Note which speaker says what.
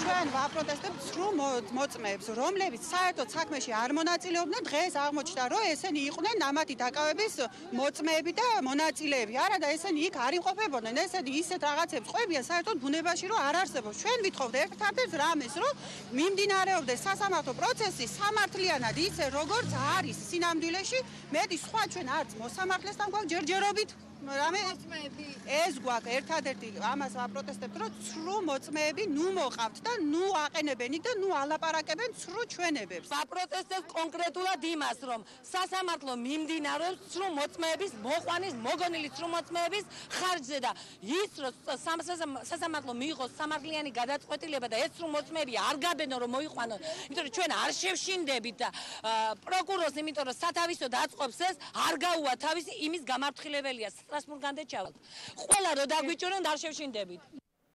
Speaker 1: ჩვენ ვაპროტესტებთ სრულ მოწმეებს, რომლებიც საერთოდ საქმეში არ მონაწილეობდნენ, დღეს აღმოჩნდა, რომ ესენი იყვნენ ნამათი დაკავების მოწმეები და მონაწილეები. არა და ესენი იქ არ იმყოფებოდნენ, ესენი ისეთ რაღაცებს ყვებიან საერთოდ ბუნებაში, რომ არ არსებობს. ჩვენ ვითხოვთ ერთ-ერთ რამეს, რომ მიმდინარეობდეს სასამართლო პროცესი სამართლიანად ისე, როგორც არის სინამდვილეში, მეტი სხვა ჩვენ არც მოსამართლესთან გვაქვს ჯერჯერობით რამე ეს გვაქვს ერთადერთი ამას ვაპროტესტებთ, რომ ცრუ მოწმეები ნუ მოყავთ და ნუ აყენებენ იქ და ნუ ალაპარაკებენ ცრუ ჩვენებებს.
Speaker 2: ვაპროტესტებთ კონკრეტულად იმას, რომ სასამართლო მიმდინარეობს ცრუ მოწმეების მოყვანის მოგონილი ცრუ მოწმეების ხარჯზე და ის რომ სასამართლო მიიღოს სამართლიანი გადაწყვეტილება და ეს ცრუ მოწმეები არ გაბედონ რომ მოიყვანონ, იმიტომ რომ ჩვენ არ შევშინდებით და პროკურორს, იმიტომ რომ სათავისოდ აწყობს ეს არ გაუვა თავისი იმის გამართულებელია. Strasbourg-ამდე ჩავალთ. ყველა რო დაგვიჭირონ არ შევშინდებით.